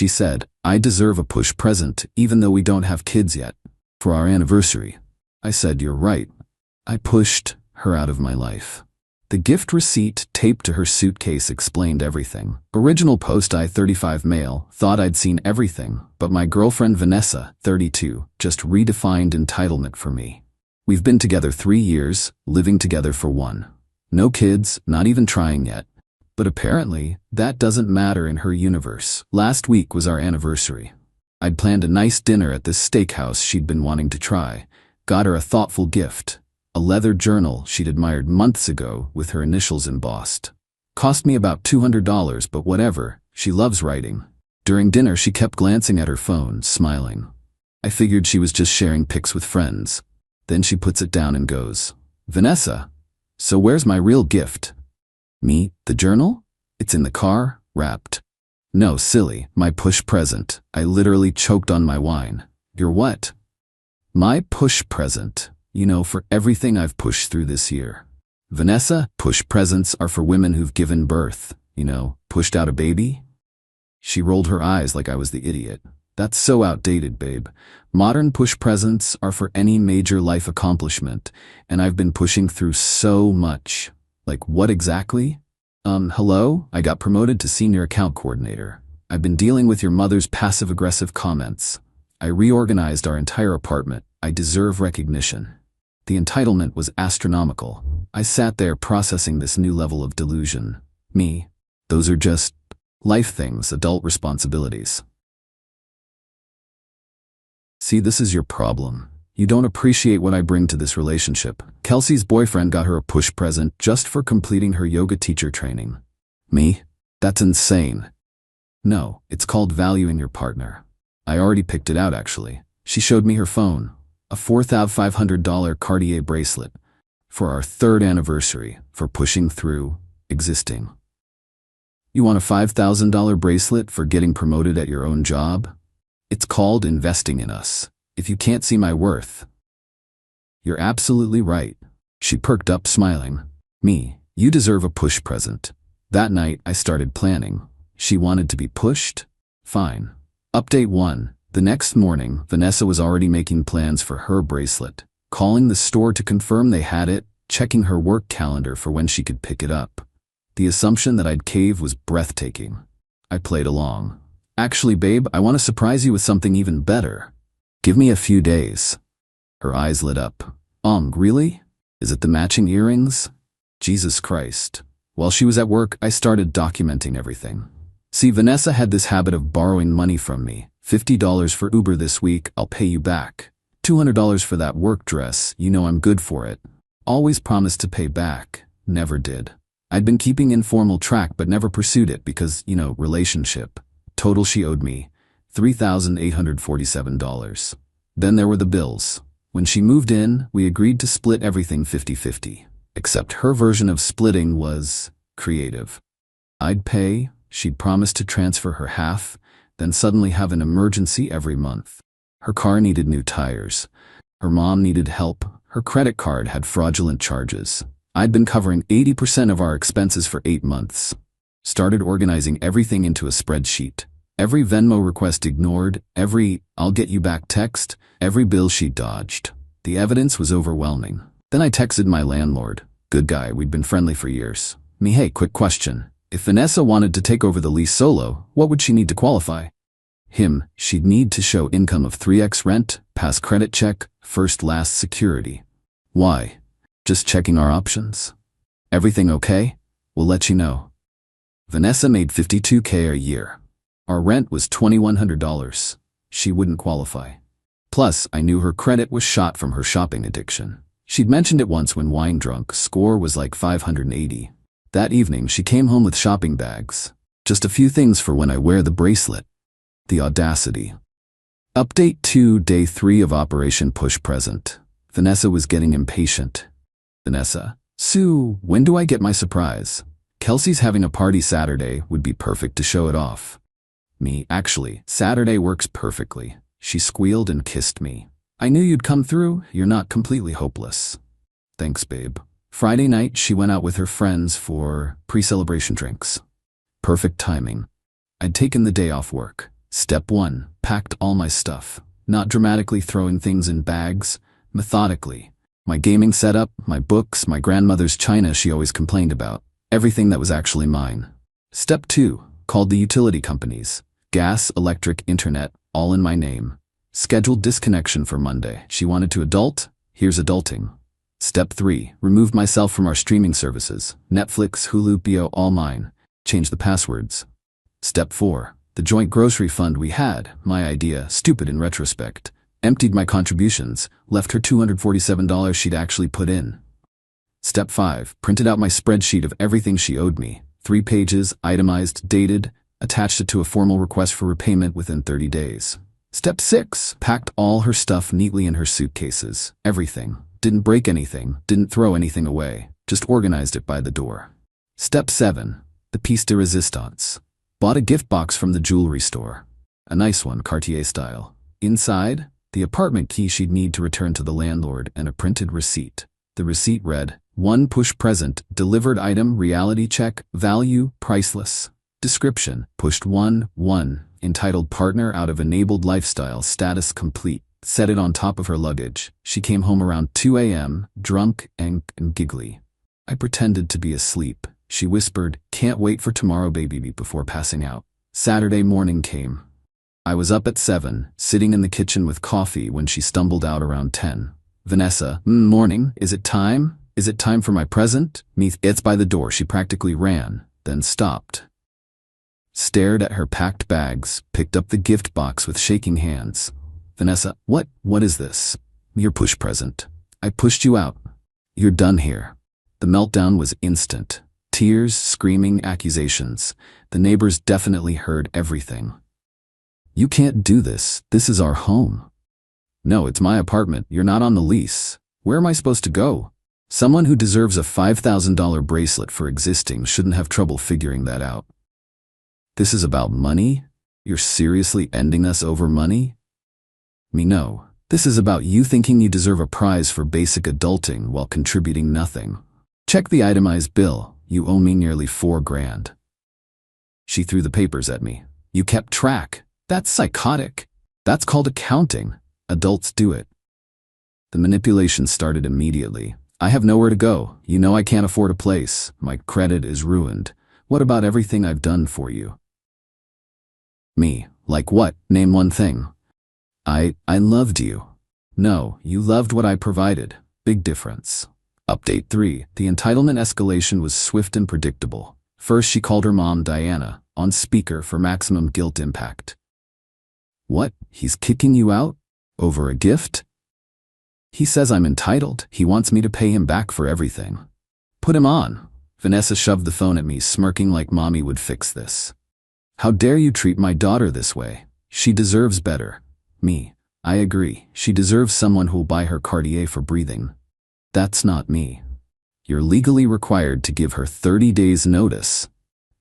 She said, I deserve a push present even though we don't have kids yet. For our anniversary. I said, you're right. I pushed her out of my life. The gift receipt taped to her suitcase explained everything. Original post I-35 male, thought I'd seen everything, but my girlfriend Vanessa, 32, just redefined entitlement for me. We've been together 3 years, living together for 1. No kids, not even trying yet. But apparently, that doesn't matter in her universe. Last week was our anniversary. I'd planned a nice dinner at this steakhouse she'd been wanting to try. Got her a thoughtful gift. A leather journal she'd admired months ago with her initials embossed. Cost me about $200, but whatever, she loves writing. During dinner she kept glancing at her phone, smiling. I figured she was just sharing pics with friends. Then she puts it down and goes, Vanessa, so where's my real gift? Me, the journal? It's in the car, wrapped. No, silly, my push present. I literally choked on my wine. Your what? My push present. You know, for everything I've pushed through this year. Vanessa, push presents are for women who've given birth, you know, pushed out a baby. She rolled her eyes like I was the idiot. That's so outdated, babe. Modern push presents are for any major life accomplishment, and I've been pushing through so much. Like what exactly? Hello? I got promoted to senior account coordinator. I've been dealing with your mother's passive-aggressive comments. I reorganized our entire apartment. I deserve recognition. The entitlement was astronomical. I sat there processing this new level of delusion. Me, those are just life things, adult responsibilities. See, this is your problem. You don't appreciate what I bring to this relationship. Kelsey's boyfriend got her a push present just for completing her yoga teacher training. Me? That's insane. No, it's called valuing your partner. I already picked it out, actually. She showed me her phone. A $4,500 Cartier bracelet. For our 3rd anniversary, for pushing through, existing. You want a $5,000 bracelet for getting promoted at your own job? It's called investing in us. If you can't see my worth. You're absolutely right. She perked up, smiling. Me, you deserve a push present. That night, I started planning. She wanted to be pushed? Fine. Update 1. The next morning, Vanessa was already making plans for her bracelet, calling the store to confirm they had it, checking her work calendar for when she could pick it up. The assumption that I'd cave was breathtaking. I played along. Actually, babe, I want to surprise you with something even better. Give me a few days. Her eyes lit up. Really? Is it the matching earrings? Jesus Christ. While she was at work, I started documenting everything. See, Vanessa had this habit of borrowing money from me. $50 for Uber this week, I'll pay you back. $200 for that work dress, you know I'm good for it. Always promised to pay back, never did. I'd been keeping informal track but never pursued it because, you know, relationship. Total she owed me, $3,847. Then there were the bills. When she moved in, we agreed to split everything 50-50. Except her version of splitting was creative. I'd pay, she'd promised to transfer her half, then suddenly have an emergency every month. Her car needed new tires. Her mom needed help. Her credit card had fraudulent charges. I'd been covering 80% of our expenses for 8 months. Started organizing everything into a spreadsheet. Every Venmo request ignored, every "I'll get you back" text, every bill she dodged. The evidence was overwhelming. Then I texted my landlord. Good guy, we'd been friendly for years. Me, hey, quick question. If Vanessa wanted to take over the lease solo, what would she need to qualify? Him, she'd need to show income of 3x rent, pass credit check, first last security. Why? Just checking our options? Everything okay? We'll let you know. Vanessa made $52K a year. Our rent was $2,100. She wouldn't qualify. Plus, I knew her credit was shot from her shopping addiction. She'd mentioned it once when wine drunk, score was like 580. That evening, she came home with shopping bags. Just a few things for when I wear the bracelet. The audacity. Update 2, Day 3 of Operation Push Present. Vanessa was getting impatient. Vanessa, Sue, when do I get my surprise? Kelsey's having a party Saturday, would be perfect to show it off. Me, actually, Saturday works perfectly. She squealed and kissed me. I knew you'd come through, you're not completely hopeless. Thanks, babe. Friday night, she went out with her friends for pre-celebration drinks. Perfect timing. I'd taken the day off work. Step 1. Packed all my stuff. Not dramatically throwing things in bags, methodically. My gaming setup, my books, my grandmother's china she always complained about. Everything that was actually mine. Step 2. Called the utility companies. Gas, electric, internet, all in my name. Scheduled disconnection for Monday. She wanted to adult? Here's adulting. Step 3. Removed myself from our streaming services. Netflix, Hulu, BO, all mine. Changed the passwords. Step 4. The joint grocery fund we had, my idea, stupid in retrospect. Emptied my contributions, left her $247 she'd actually put in. Step 5. Printed out my spreadsheet of everything she owed me. 3 pages, itemized, dated, attached it to a formal request for repayment within 30 days. Step 6. Packed all her stuff neatly in her suitcases. Everything. Didn't break anything, didn't throw anything away, just organized it by the door. Step 7. The piece de resistance. Bought a gift box from the jewelry store. A nice one, Cartier style. Inside, the apartment key she'd need to return to the landlord and a printed receipt. The receipt read, 1 push present, delivered item, reality check, value, priceless. Description, pushed 1, entitled partner out of enabled lifestyle, status complete. Set it on top of her luggage. She came home around 2 a.m., drunk and giggly. I pretended to be asleep. She whispered, can't wait for tomorrow, baby, before passing out. Saturday morning came. I was up at 7, sitting in the kitchen with coffee when she stumbled out around 10. Vanessa, morning, is it time? Is it time for my present? It's by the door. She practically ran, then stopped. Stared at her packed bags, picked up the gift box with shaking hands. Vanessa, what is this? Your push present. I pushed you out. You're done here. The meltdown was instant. Tears, screaming, accusations. The neighbors definitely heard everything. You can't do this. This is our home. No, it's my apartment. You're not on the lease. Where am I supposed to go? Someone who deserves a $5,000 bracelet for existing shouldn't have trouble figuring that out. This is about money? You're seriously ending us over money? Me, no. This is about you thinking you deserve a prize for basic adulting while contributing nothing. Check the itemized bill. You owe me nearly $4,000. She threw the papers at me. You kept track. That's psychotic. That's called accounting. Adults do it. The manipulation started immediately. I have nowhere to go. You know I can't afford a place. My credit is ruined. What about everything I've done for you? Me. Like what? Name one thing. I loved you. No, you loved what I provided. Big difference. Update 3. The entitlement escalation was swift and predictable. First, she called her mom, Diana, on speaker for maximum guilt impact. What? He's kicking you out? Over a gift? He says I'm entitled. He wants me to pay him back for everything. Put him on. Vanessa shoved the phone at me, smirking like mommy would fix this. How dare you treat my daughter this way? She deserves better. Me. I agree. She deserves someone who'll buy her Cartier for breathing. That's not me. You're legally required to give her 30 days notice.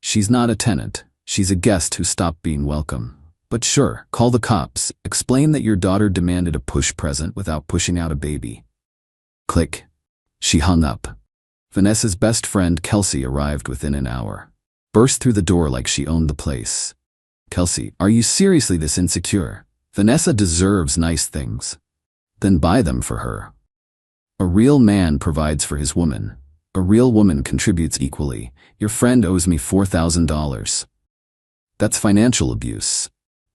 She's not a tenant. She's a guest who stopped being welcome. But sure, call the cops. Explain that your daughter demanded a push present without pushing out a baby. Click. She hung up. Vanessa's best friend, Qley, arrived within an hour. Burst through the door like she owned the place. Qley, are you seriously this insecure? Vanessa deserves nice things. Then buy them for her. A real man provides for his woman. A real woman contributes equally. Your friend owes me $4,000. That's financial abuse.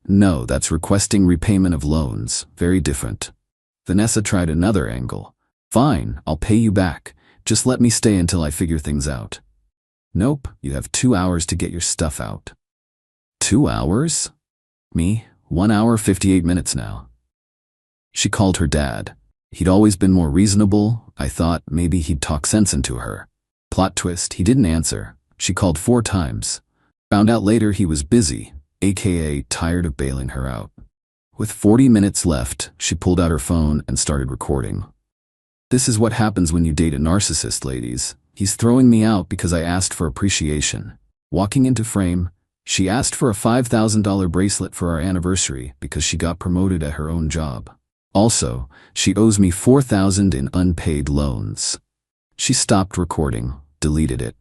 No, that's requesting repayment of loans. Very different. Vanessa tried another angle. Fine, I'll pay you back. Just let me stay until I figure things out. Nope, you have 2 hours to get your stuff out. 2 hours? Me? 1 hour, 58 minutes now. She called her dad. He'd always been more reasonable. I thought maybe he'd talk sense into her. Plot twist, he didn't answer. She called 4 times. Found out later he was busy, aka tired of bailing her out. With 40 minutes left, she pulled out her phone and started recording. This is what happens when you date a narcissist, ladies. He's throwing me out because I asked for appreciation. Walking into frame, she asked for a $5,000 bracelet for our anniversary because she got promoted at her own job. Also, she owes me $4,000 in unpaid loans. She stopped recording, deleted it.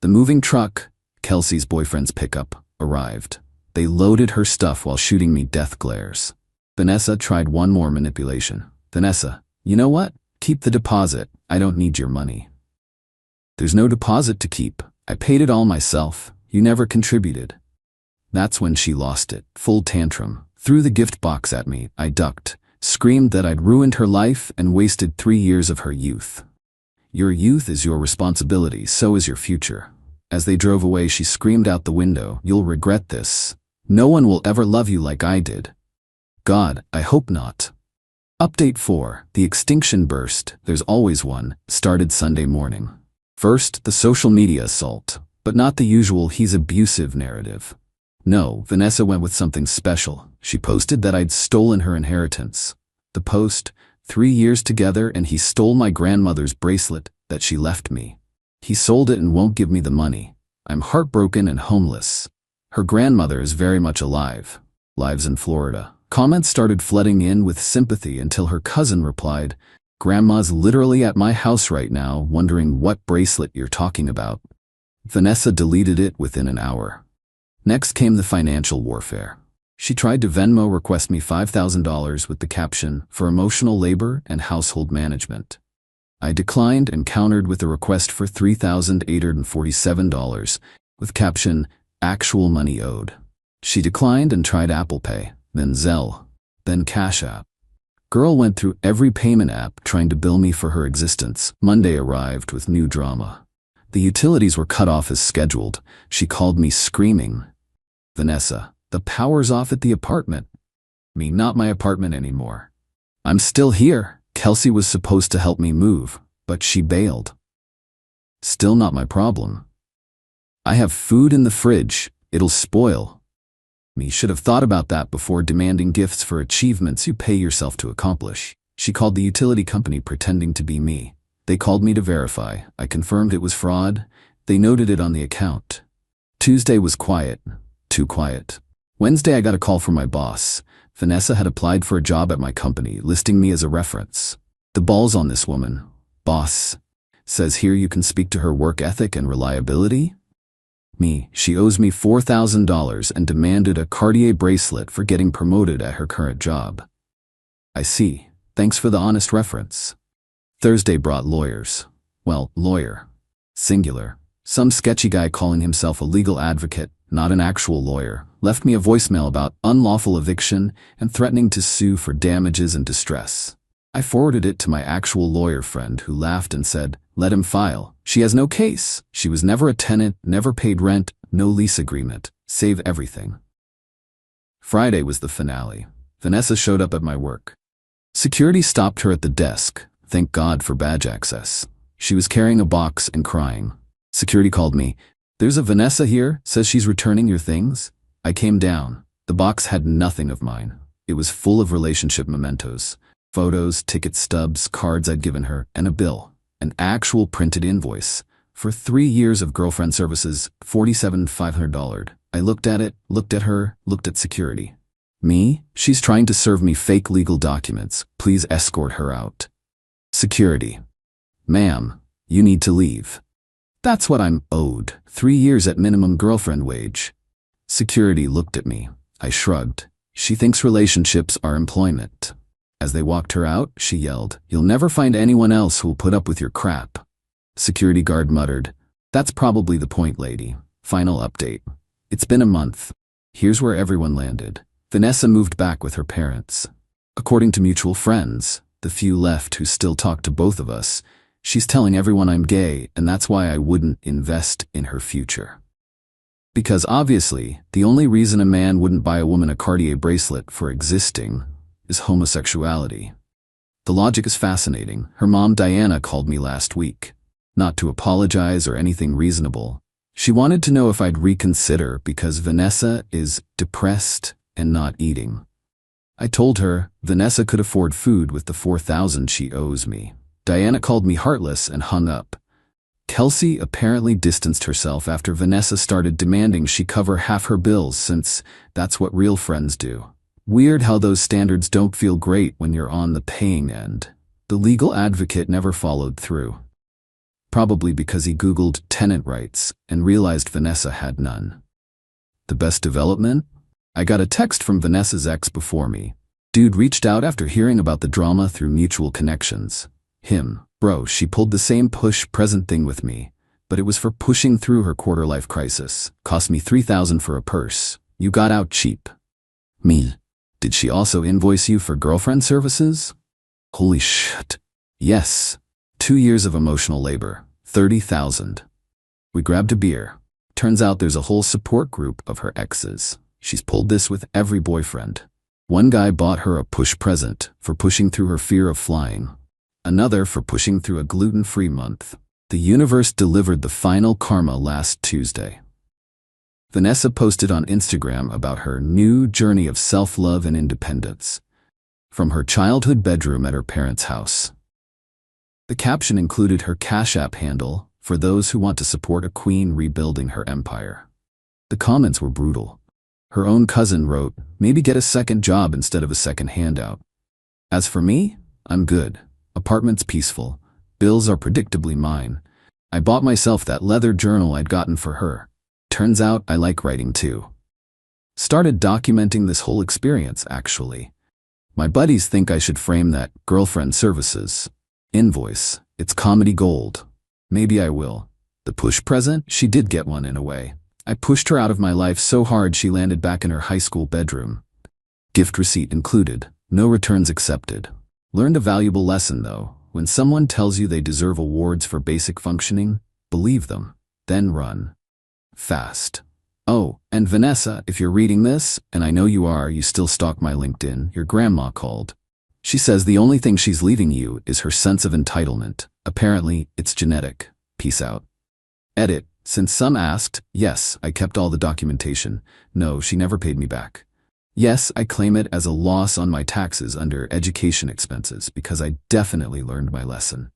The moving truck, Qley's boyfriend's pickup, arrived. They loaded her stuff while shooting me death glares. Vanessa tried one more manipulation. Vanessa, you know what? Keep the deposit. I don't need your money. There's no deposit to keep. I paid it all myself. You never contributed. That's when she lost it. Full tantrum. Threw the gift box at me. I ducked. Screamed that I'd ruined her life and wasted 3 years of her youth. Your youth is your responsibility, so is your future. As they drove away, she screamed out the window, "You'll regret this. No one will ever love you like I did." God, I hope not. Update 4. The extinction burst, there's always one, started Sunday morning. First, the social media assault, but not the usual "he's abusive" narrative. No, Vanessa went with something special. She posted that I'd stolen her inheritance. The post, 3 years together and he stole my grandmother's bracelet that she left me. He sold it and won't give me the money. I'm heartbroken and homeless. Her grandmother is very much alive. Lives in Florida. Comments started flooding in with sympathy until her cousin replied, "Grandma's literally at my house right now wondering what bracelet you're talking about." Vanessa deleted it within an hour. Next came the financial warfare. She tried to Venmo request me $5,000 with the caption, "For emotional labor and household management." I declined and countered with a request for $3,847 with caption, "Actual money owed." She declined and tried Apple Pay, then Zelle, then Cash App. Girl went through every payment app trying to bill me for her existence. Monday arrived with new drama. The utilities were cut off as scheduled. She called me screaming, "Vanessa, the power's off at the apartment." Me, not my apartment anymore. I'm still here. Kelsey was supposed to help me move, but she bailed. Still not my problem. I have food in the fridge. It'll spoil. Me, should have thought about that before demanding gifts for achievements you pay yourself to accomplish. She called the utility company pretending to be me. They called me to verify. I confirmed it was fraud. They noted it on the account. Tuesday was quiet. Too quiet. Wednesday I got a call from my boss. Vanessa had applied for a job at my company, listing me as a reference. The ball's on this woman. Boss says here you can speak to her work ethic and reliability. Me, she owes me $4,000 and demanded a Cartier bracelet for getting promoted at her current job. I see. Thanks for the honest reference. Thursday brought lawyers. Well, lawyer. Singular. Some sketchy guy calling himself a legal advocate, not an actual lawyer, left me a voicemail about unlawful eviction and threatening to sue for damages and distress. I forwarded it to my actual lawyer friend who laughed and said, "Let him file. She has no case. She was never a tenant, never paid rent, no lease agreement. Save everything." Friday was the finale. Vanessa showed up at my work. Security stopped her at the desk. Thank God for badge access. She was carrying a box and crying. Security called me. "There's a Vanessa here, says she's returning your things." I came down. The box had nothing of mine. It was full of relationship mementos. Photos, ticket stubs, cards I'd given her, and a bill. An actual printed invoice. For 3 years of girlfriend services, $47,500. I looked at it, looked at her, looked at security. Me? She's trying to serve me fake legal documents. Please escort her out. Security. Ma'am, you need to leave. That's what I'm owed. 3 years at minimum girlfriend wage. Security looked at me. I shrugged. She thinks relationships are employment. As they walked her out, she yelled, "You'll never find anyone else who'll put up with your crap." Security guard muttered, "That's probably the point, lady." Final update. It's been a month. Here's where everyone landed. Vanessa moved back with her parents. According to mutual friends, the few left who still talk to both of us, she's telling everyone I'm gay, and that's why I wouldn't invest in her future. Because obviously, the only reason a man wouldn't buy a woman a Cartier bracelet for existing is homosexuality. The logic is fascinating. Her mom, Diana, called me last week. Not to apologize or anything reasonable. She wanted to know if I'd reconsider because Vanessa is depressed and not eating. I told her Vanessa could afford food with the $4,000 she owes me. Diana called me heartless and hung up. Kelsey apparently distanced herself after Vanessa started demanding she cover half her bills since that's what real friends do. Weird how those standards don't feel great when you're on the paying end. The legal advocate never followed through. Probably because he Googled tenant rights and realized Vanessa had none. The best development? I got a text from Vanessa's ex before me. Dude reached out after hearing about the drama through mutual connections. Him. Bro, she pulled the same push-present thing with me, but it was for pushing through her quarter-life crisis. Cost me $3,000 for a purse. You got out cheap. Me. Did she also invoice you for girlfriend services? Holy shit. Yes. 2 years of emotional labor. $30,000. We grabbed a beer. Turns out there's a whole support group of her exes. She's pulled this with every boyfriend. One guy bought her a push present for pushing through her fear of flying. Another for pushing through a gluten-free month. The universe delivered the final karma last Tuesday. Vanessa posted on Instagram about her new journey of self-love and independence. From her childhood bedroom at her parents' house. The caption included her Cash App handle for those who want to support a queen rebuilding her empire. The comments were brutal. Her own cousin wrote, "Maybe get a second job instead of a second handout." As for me, I'm good. Apartment's peaceful. Bills are predictably mine. I bought myself that leather journal I'd gotten for her. Turns out I like writing too. Started documenting this whole experience, actually. My buddies think I should frame that girlfriend services invoice. It's comedy gold. Maybe I will. The push present, she did get one in a way. I pushed her out of my life so hard she landed back in her high school bedroom. Gift receipt included. No returns accepted. Learned a valuable lesson though. When someone tells you they deserve awards for basic functioning, believe them. Then run. Fast. Oh, and Vanessa, if you're reading this, and I know you are, you still stalk my LinkedIn, your grandma called. She says the only thing she's leaving you is her sense of entitlement. Apparently, it's genetic. Peace out. Edit. Since some asked, yes, I kept all the documentation. No, she never paid me back. Yes, I claim it as a loss on my taxes under education expenses because I definitely learned my lesson.